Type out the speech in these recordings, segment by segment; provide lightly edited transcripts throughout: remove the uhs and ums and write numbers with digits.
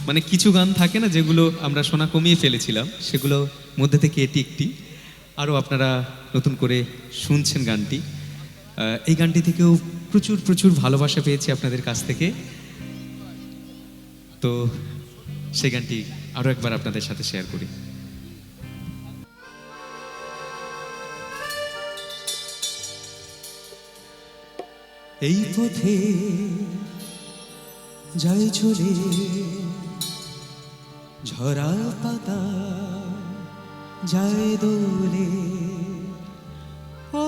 মানে কিছু গান থাকে না যেগুলো আমরা শোনা কমিয়ে ফেলেছিলাম, সেগুলো মধ্যে থেকে এটি একটি। আরও আপনারা নতুন করে শুনছেন গানটি। এই গানটি থেকেও প্রচুর প্রচুর ভালোবাসা পেয়েছি আপনাদের কাছ থেকে। তো সেই গানটি আরও একবার আপনাদের সাথে শেয়ার করি। এই পথে যাই চলে, ঝরা পাতা যায় দোলে। ও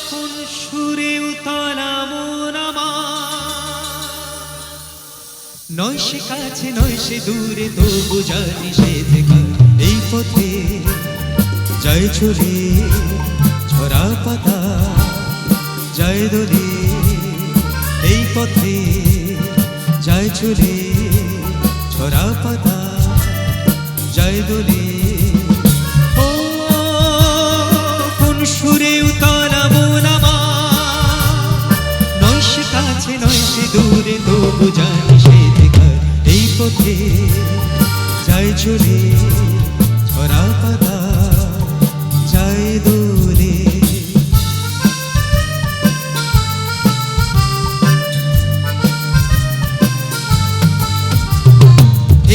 কোন সুরে উতলা মন আমার, নয় সে কাছে নয় সে দূরে, তবু জানি সে থেকে। এই পথে যাই চলে, ঝরা পাতা যায় দোলে। এই পথে যায় চলে, ঝরা পাতা যায় দোলে। ও কোন সুরে উতলা মন আমার, নয় সে কাছে নয় সে দূরে, তবু জানি সে থেকে। এই পথে যায় চলে, ঝরা পাতা যায় দোলে।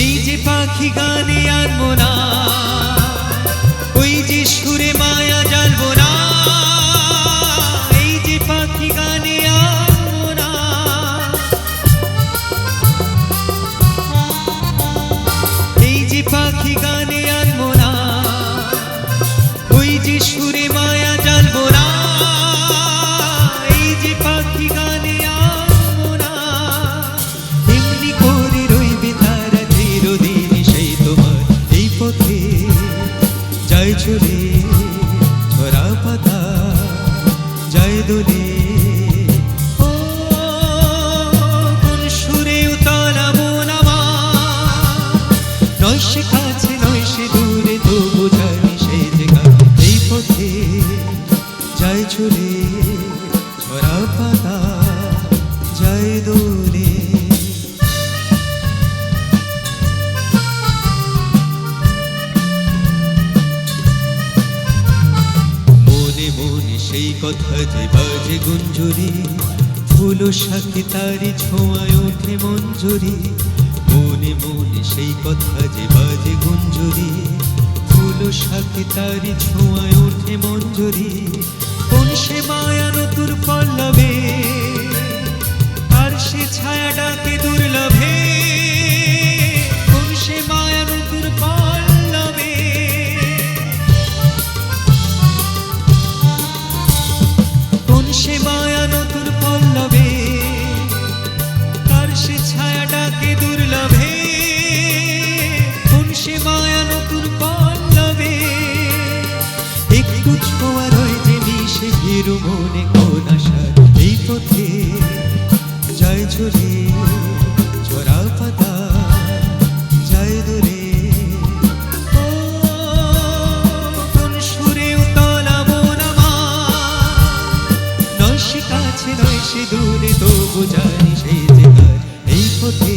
এই যে পাখি গানে আনবো না, ওই যে সুরে মায়া জ্বালবো না। এই যে পাখি গানে আনবো না, এই যে পাখি গানে আনবো না, ওই যে সুরে মায়া জ্বালবো না। এই যে পাখি গানে আনবো না, এমনি করে রইবে তারা চিরদিন সেই তোমার। এই পথে যায় চলে, ঝরা পাতা যায় দোলে। ও কোন সুরে উতলা মন আমার, নয় সে কাছে নয় সে দূরে, তবু জানি সে জায়গা। এই পথে যায় চলে, ঝরা পাতা যায় দোলে। মনে মনে সেই কথা যে বাজে গুঞ্জরি, ফুল সাথে তারি ছোঁয়ায় ওঠে মঞ্জরি। মনে মনে সেই কথা যে বাজে গুঞ্জরি, ফুল সাথে তারি ছোঁয়ায় ওঠে মঞ্জরি। কোন সে মায়া নতুন পল্লবে, আর সে ছায়া ডাকে দুর্লভে। কোন সে মায়া নতুন পল্লবে, কোন সে মায়া নতুন পল্লবে, আর সে ছায়া ডাকে দুর্লভে। কোন সে মায়া নতুন পল্লবে, একটু ছোঁয়া রয় যে মিশে ভীরু মনে কোন আশা। এই পথে যায় চলে, ঝরা পাতা যায় দোলে। ও কোন সুরে উতলা মন আমার, নয় সে কাছে নয় সে দূরে, তবু জানি সেই জায়গায়। এই পথে